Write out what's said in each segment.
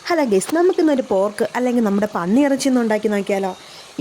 Hello guys, നമുക്കിന്നൊരു pork അല്ലെങ്കിൽ നമ്മുടെ പന്നി ഇറച്ചി ഒന്ന് ഉണ്ടാക്കി നോക്കിയാലോ.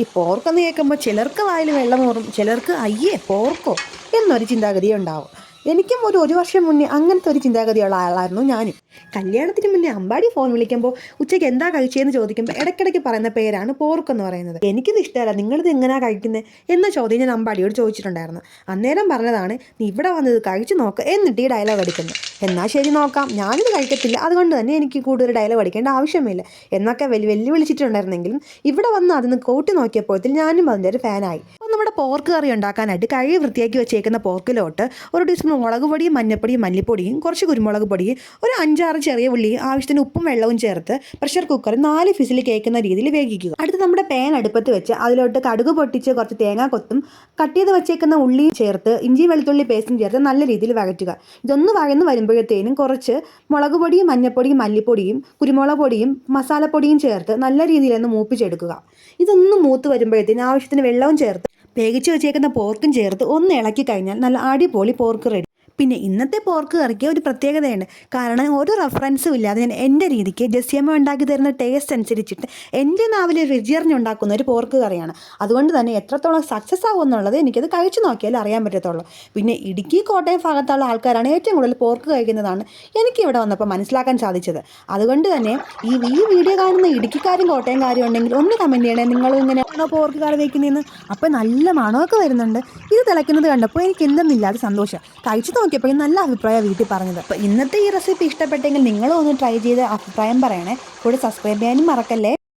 ഈ പോർക്കെന്ന് കേൾക്കുമ്പോൾ ചിലർക്ക് വായിൽ വെള്ളം ഊറും, ചിലർക്ക് അയ്യേ പോർക്കോ എന്നൊരു ചിന്താഗതി ഉണ്ടാവും. എനിക്കും ഒരു വർഷം മുന്നേ അങ്ങനത്തെ ഒരു ചിന്താഗതിയുള്ള ആളായിരുന്നു ഞാനും. കല്യാണത്തിന് മുന്നേ അമ്പാടി ഫോൺ വിളിക്കുമ്പോൾ ഉച്ചയ്ക്ക് എന്താ കഴിച്ചതെന്ന് ചോദിക്കുമ്പോൾ ഇടയ്ക്കിടയ്ക്ക് പറയുന്ന പേരാണ് പോർക്ക് എന്ന് പറയുന്നത്. എനിക്കിത് ഇഷ്ടമല്ല, നിങ്ങളിത് എങ്ങനെയാണ് കഴിക്കുന്നത് എന്ന ചോദ്യം ഞാൻ അമ്പാടിയോട് ചോദിച്ചിട്ടുണ്ടായിരുന്നു. അന്നേരം പറഞ്ഞതാണ്, നീ ഇവിടെ വന്നത് കഴിച്ചു നോക്ക് എന്നിട്ട് ഈ ഡയലോഗ് അടിക്കുന്നു. എന്നാൽ ശരി നോക്കാം, ഞാനിത് കഴിക്കത്തില്ല, അതുകൊണ്ട് തന്നെ എനിക്ക് കൂടുതൽ ഡയലോഗ് അടിക്കേണ്ട ആവശ്യമില്ല എന്നൊക്കെ വെല്ലുവിളിച്ചിട്ടുണ്ടായിരുന്നെങ്കിലും ഇവിടെ വന്ന് അതിന് കൂട്ടി നോക്കിയപ്പോഴത്തിൽ ഞാനും അതിൻ്റെ ഒരു ഫാനായി. അപ്പോൾ നമ്മുടെ പോർക്ക് കറി ഉണ്ടാക്കാനായിട്ട് കഴുകി വൃത്തിയാക്കി വെച്ചേക്കുന്ന പോർക്കിലോട്ട് ഒരു ടീസ്പൂൺ മുളക് പൊടിയും മഞ്ഞപ്പൊടിയും മല്ലിപ്പൊടിയും കുറച്ച് കുരുമുളക് പൊടിയും ഒരു 5-6 ചെറിയ ഉള്ളിയും ആവശ്യത്തിന് ഉപ്പും വെള്ളവും ചേർത്ത് പ്രഷർ കുക്കറിൽ 4 ഫിസിൽ കേൾക്കുന്ന രീതിയിൽ വേവിക്കുക. അടുത്ത് നമ്മുടെ പാൻ അടുപ്പത്ത് വെച്ച് അതിലോട്ട് കടുക് പൊട്ടിച്ച് കുറച്ച് തേങ്ങാ കൊത്തും കട്ട് ചെയ്ത് വെച്ചേക്കുന്ന ഉള്ളിയും ചേർത്ത് ഇഞ്ചി വെളുത്തുള്ളി പേസ്റ്റും ചേർത്ത് നല്ല രീതിയിൽ വഴറ്റുക. ഇതൊന്ന് വഴന്ന് വരുമ്പോഴത്തേനും കുറച്ച് മുളക് പൊടിയും മഞ്ഞപ്പൊടിയും മല്ലിപ്പൊടിയും കുരുമുളക് പൊടിയും മസാലപ്പൊടിയും ചേർത്ത് നല്ല രീതിയിലൊന്ന് മൂപ്പിച്ചെടുക്കുക. ഇതൊന്ന് മൂത്ത് വരുമ്പോഴത്തേനും ആവശ്യത്തിന് വെള്ളവും ചേർത്ത് വേവിച്ച് വെച്ചേക്കുന്ന പോർക്കും ചേർത്ത് ഒന്ന് ഇളക്കി കഴിഞ്ഞാൽ നല്ല അടിപൊളി പോർക്ക് റെഡി. പിന്നെ ഇന്നത്തെ പോർക്ക് കറിക്ക് ഒരു പ്രത്യേകതയുണ്ട്. കാരണം ഒരു റെഫറൻസും ഇല്ലാതെ ഞാൻ എൻ്റെ രീതിക്ക് ജെസ്സിയമ്മ ഉണ്ടാക്കി തരുന്ന ടേസ്റ്റ് അനുസരിച്ചിട്ട് എൻ്റെ നാവിൽ രുചിയറിഞ്ഞുണ്ടാക്കുന്ന ഒരു പോർക്ക് കറിയാണ്. അതുകൊണ്ട് തന്നെ എത്രത്തോളം സക്സസ് ആകും എന്നുള്ളത് എനിക്കത് കഴിച്ചു നോക്കിയാൽ അറിയാൻ പറ്റത്തുള്ളൂ. പിന്നെ ഇടുക്കി കോട്ടയം ഭാഗത്തുള്ള ആൾക്കാരാണ് ഏറ്റവും കൂടുതൽ പോർക്ക് കഴിക്കുന്നതാണ് എനിക്കിവിടെ വന്നപ്പോൾ മനസ്സിലാക്കാൻ സാധിച്ചത്. അതുകൊണ്ട് തന്നെ ഈ വീഡിയോ കാണുന്ന ഇടുക്കിക്കാരും കോട്ടയംകാരും ഉണ്ടെങ്കിൽ ഒന്ന് കമൻറ്റ് ചെയ്യണേ, നിങ്ങളും ഇങ്ങനെയാണോ പോർക്ക് കറി വയ്ക്കുന്നതെന്ന്. അപ്പോൾ നല്ല മണമൊക്കെ വരുന്നുണ്ട്. ഇത് തിളയ്ക്കുന്നത് കണ്ടപ്പോൾ എനിക്ക് എന്തെന്നില്ലാതെ സന്തോഷം. കഴിച്ചു നോക്കിയപ്പോൾ നല്ല അഭിപ്രായം വീട്ടിൽ പറഞ്ഞത്. അപ്പോൾ ഇന്നത്തെ ഈ റെസിപ്പി ഇഷ്ടപ്പെട്ടെങ്കിൽ നിങ്ങളും ഒന്ന് ട്രൈ ചെയ്ത് അഭിപ്രായം പറയണേ. കൂടെ സബ്സ്ക്രൈബ് ചെയ്യാനും മറക്കല്ലേ.